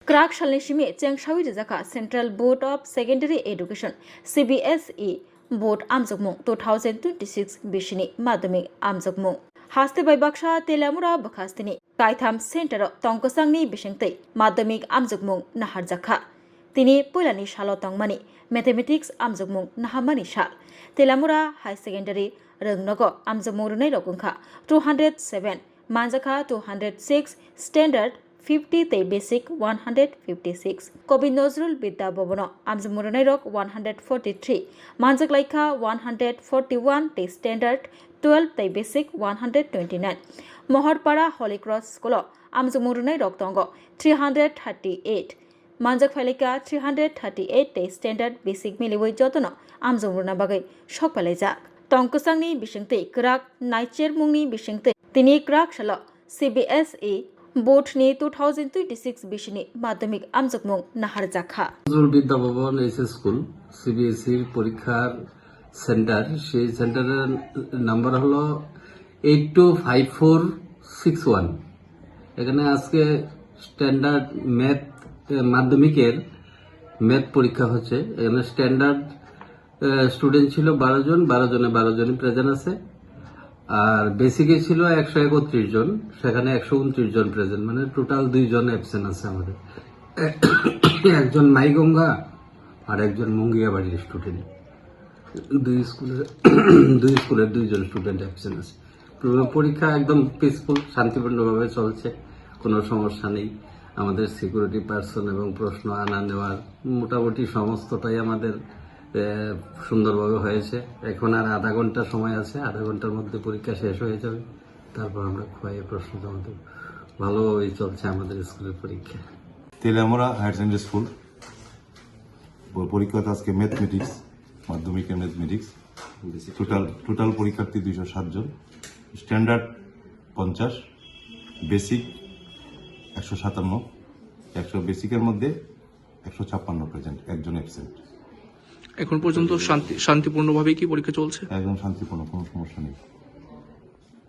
क्राक शालनिशिमी चेंगशावी रिजाका central board of secondary education CBSE board आमजगमुं 2026 बिशिनि माध्यमिक आमजगमुं हास्ते बायबाक्सा तेलामुरा बखास्तिनि कायथाम सेंटर तंकसांनि बिशिंगतै माध्यमिक आमजगमुं नाहारजाखा तिनि पयलानि सालो तंगमानि मैथमेटिक्स आमजगमुं नाहामानि साल तेलामुरा हाई सेकेंडरी रोंनगो आमजगमुं रुनाय रगुंखा 207 मानजाखा 206 स्टैंडर्ड 50 ते बेसिक 156 कवि नजरुल विद्या भवन आमजमुरनाय रक 143 मानजक लाइखा 141 ते स्टैंडर्ड 12 ते बेसिक 129 महरपाड़ा हॉली क्रॉस स्कूल आमजमुरनाय रक दंग 338 मानजक फाइलिका 338 ते स्टैंडर्ड बेसिक मिलिवै जतन आमजमुरना बागै सकपालायजाक तंकसांनि बिसिंतै क्राक नाइचेर मुंनि बिसिंतै तिनि क्राक साल CBSE बोर्डनि 2026 बिशिनि माध्यमिक आमजगमुं नाहारजाखा নজরুল বিদ্যা ভবন এইচএস স্কুল CBSE পরীক্ষার সেন্টার সেই সেন্টারের নাম্বার হলো 825461 এখানে আজকে স্ট্যান্ডার্ড ম্যাথ মাধ্যমিকের ম্যাথ পরীক্ষা হচ্ছে এখানে স্ট্যান্ডার্ড স্টুডেন্ট ছিল 12 জন 12 জনে 12 জনই প্রেজেন্ট আছে আর বেসিকে ছিল 131 জন সেখানে 129 জন প্রেজেন্ট মানে টোটাল 2 জন অ্যাবসেন্ট আছে আমাদের একজন মাইগঙ্গা আর একজন মুঙ্গিয়াবাড়ির স্টুডেন্ট দুই স্কুলের 2 জন স্টুডেন্ট অ্যাবসেন্ট আছে পুরো পরীক্ষা একদম পিসফুল শান্তিপূর্ণভাবে চলছে কোনো সমস্যা নেই আমাদের সিকিউরিটি পার্সন এবং প্রশ্ন আনা নেওয়ার মোটামুটি সমস্তটাই আমাদের সুন্দরভাবে হয়েছে এখন আর আধা ঘন্টা সময় আছে আধা ঘন্টার মধ্যে পরীক্ষা শেষ হয়ে যাবে তারপর আমরা খুবই প্রশ্ন জমা দেব ভালোভাবেই চলছে আমাদের স্কুলের পরীক্ষা তেলামুরা হায়ার সেকেন্ডারি স্কুল পরীক্ষা আজকে ম্যাথমেটিক্স মাধ্যমিকের ম্যাথমেটিক্স টোটাল পরীক্ষার্থী 207 জন স্ট্যান্ডার্ড 50 বেসিক 157 100 বেসিকের মধ্যে 156 প্রেজেন্ট একজন অ্যাবসেন্ট এখন পর্যন্ত শান্তিপূর্ণভাবে কি পরীক্ষা চলছে একদম শান্তিপূর্ণ কোনো সমস্যা নেই